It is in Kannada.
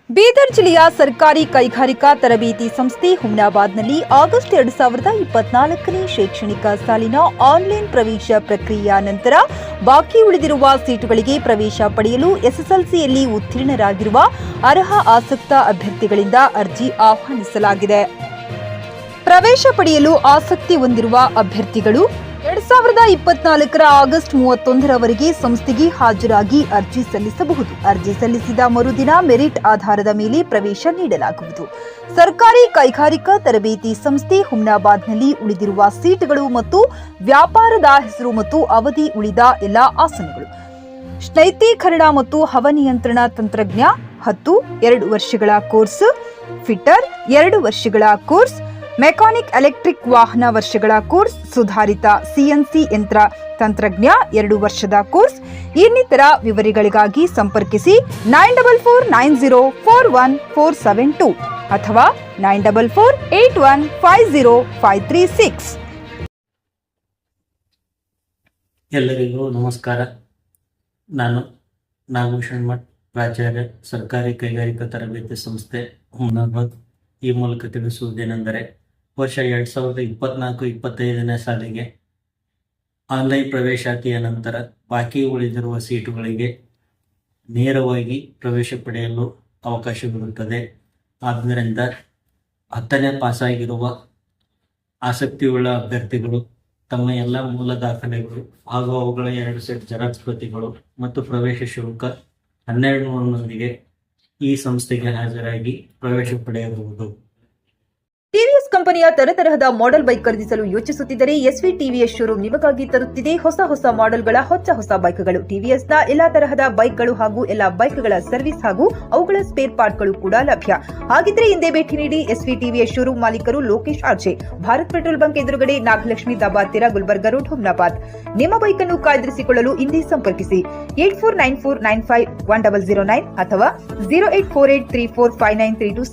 ಬೀದರ್ ಜಿಲ್ಲೆಯ ಸರ್ಕಾರಿ ಕೈಗಾರಿಕಾ ತರಬೇತಿ ಸಂಸ್ಥೆ ಹುಮ್ನಾಬಾದ್ನಲ್ಲಿ ಆಗಸ್ಟ್ 2024ನೇ ಶೈಕ್ಷಣಿಕ ಸಾಲಿನ ಆನ್ಲೈನ್ ಪ್ರವೇಶ ಪ್ರಕ್ರಿಯೆಯ ನಂತರ ಬಾಕಿ ಉಳಿದಿರುವ ಸೀಟುಗಳಿಗೆ ಪ್ರವೇಶ ಪಡೆಯಲು ಎಸ್ಎಸ್ಎಲ್ಸಿಯಲ್ಲಿ ಉತ್ತೀರ್ಣರಾಗಿರುವ ಅರ್ಹ ಆಸಕ್ತ ಅಭ್ಯರ್ಥಿಗಳಿಂದ ಅರ್ಜಿ ಆಹ್ವಾನಿಸಲಾಗಿದೆ. ಪ್ರವೇಶ ಪಡೆಯಲು ಆಸಕ್ತಿ ಹೊಂದಿರುವ ಅಭ್ಯರ್ಥಿಗಳು 2024ರ ಆಗಸ್ಟ್ 31ರವರೆಗೆ ಸಂಸ್ಥೆಗೆ ಹಾಜರಾಗಿ ಅರ್ಜಿ ಸಲ್ಲಿಸಬಹುದು. ಅರ್ಜಿ ಸಲ್ಲಿಸಿದ ಮರುದಿನ ಮೆರಿಟ್ ಆಧಾರದ ಮೇಲೆ ಪ್ರವೇಶ ನೀಡಲಾಗುವುದು. ಸರ್ಕಾರಿ ಕೈಗಾರಿಕಾ ತರಬೇತಿ ಸಂಸ್ಥೆ ಹುಮ್ನಾಬಾದ್ನಲ್ಲಿ ಉಳಿದಿರುವ ಸೀಟುಗಳು ಮತ್ತು ವ್ಯಾಪಾರದ ಹೆಸರು ಮತ್ತು ಅವಧಿ ಉಳಿದ ಎಲ್ಲಾ ಆಸನಗಳು. ಶೈತ್ಯೀಕರಣ ಮತ್ತು ಹವಾನಿಯಂತ್ರಣ ತಂತ್ರಜ್ಞ 10 2 ವರ್ಷಗಳ ಕೋರ್ಸ್, ಫಿಟ್ಟರ್ 2 ವರ್ಷಗಳ ಕೋರ್ಸ್, ಮೆಕ್ಯಾನಿಕ್ ಎಲೆಕ್ಟ್ರಿಕ್ ವಾಹನ ವರ್ಷಗಳ ಕೋರ್ಸ್, ಸುಧಾರಿತ ಸಿಎನ್ಸಿ ಯಂತ್ರ ತಂತ್ರಜ್ಞ 2 ವರ್ಷದ ಕೋರ್ಸ್. ಇನ್ನಿತರ ವಿವರಗಳಿಗಾಗಿ ಸಂಪರ್ಕಿಸಿ 9449041472 ಅಥವಾ 9448150536. ಎಲ್ಲರಿಗೂ ನಮಸ್ಕಾರ. ನಾನು ನಾಗಭೂಷಣ್ ಮಠ್, ಪ್ರಾಚಾರ್ಯ, ಸರ್ಕಾರಿ ಕೈಗಾರಿಕಾ ತರಬೇತಿ ಸಂಸ್ಥೆ ಹುಮ್ನಾಬಾದ್. ಈ ಮೂಲಕ ತಿಳಿಸುವುದೇನೆಂದರೆ, ವರ್ಷ 2024-25ನೇ ಸಾಲಿಗೆ ಆನ್ಲೈನ್ ಪ್ರವೇಶಾತಿಯ ನಂತರ ಬಾಕಿ ಉಳಿದಿರುವ ಸೀಟುಗಳಿಗೆ ನೇರವಾಗಿ ಪ್ರವೇಶ ಪಡೆಯಲು ಅವಕಾಶವಿರುತ್ತದೆ. ಆದ್ದರಿಂದ 10ನೇ ಪಾಸಾಗಿರುವ ಆಸಕ್ತಿಯುಳ್ಳ ಅಭ್ಯರ್ಥಿಗಳು ತಮ್ಮ ಎಲ್ಲ ಮೂಲ ದಾಖಲೆಗಳು ಹಾಗೂ ಅವುಗಳ 2 ಸೆಟ್ ಜೆರಾಕ್ಸ್ ಪ್ರತಿಗಳು ಮತ್ತು ಪ್ರವೇಶ ಶುಲ್ಕ 1200ನೊಂದಿಗೆ ಈ ಸಂಸ್ಥೆಗೆ ಹಾಜರಾಗಿ ಪ್ರವೇಶ ಪಡೆಯಬಹುದು. ಟಿವಿಎಸ್ ಕಂಪನಿಯ ತರತರಹದ ಮಾಡೆಲ್ ಬೈಕ್ ಖರೀದಿಸಲು ಯೋಚಿಸುತ್ತಿದ್ದರೆ ಎಸ್ವಿ ಟಿವಿಎಸ್ ಶೋರೂಮ್ ನಿಮಗಾಗಿ ತರುತ್ತಿದೆ ಹೊಸ ಮಾಡೆಲ್ಗಳ ಹೊಸ ಬೈಕ್ಗಳು. ಟಿವಿಎಸ್ನ ಎಲ್ಲಾ ತರಹದ ಬೈಕ್ಗಳು ಹಾಗೂ ಎಲ್ಲಾ ಬೈಕ್ಗಳ ಸರ್ವಿಸ್ ಹಾಗೂ ಅವುಗಳ ಸ್ಪೇರ್ ಪಾರ್ಟ್ಗಳು ಕೂಡ ಲಭ್ಯ. ಹಾಗಿದ್ರೆ ಹಿಂದೆ ಭೇಟಿ ನೀಡಿ. ಎಸ್ವಿ ಟಿವಿಎಸ್ ಶೋರೂಮ್ ಮಾಲೀಕರು Lokesh RJ, Bharat petrol bunk ಎದುರುಗಡೆ, ನಾಗಲಕ್ಷ್ಮಿ ದಾಬಾ ತೀರ, ಗುಲ್ಬರ್ಗ ರೋಡ್, ಹುಮ್ನಾಬಾದ್. ನಿಮ್ಮ ಬೈಕ್ ಅನ್ನು ಕಾಯ್ದಿರಿಸಿಕೊಳ್ಳಲು ಹಿಂದೆ ಸಂಪರ್ಕಿಸಿ 8494951009 ಅಥವಾ 0848345932.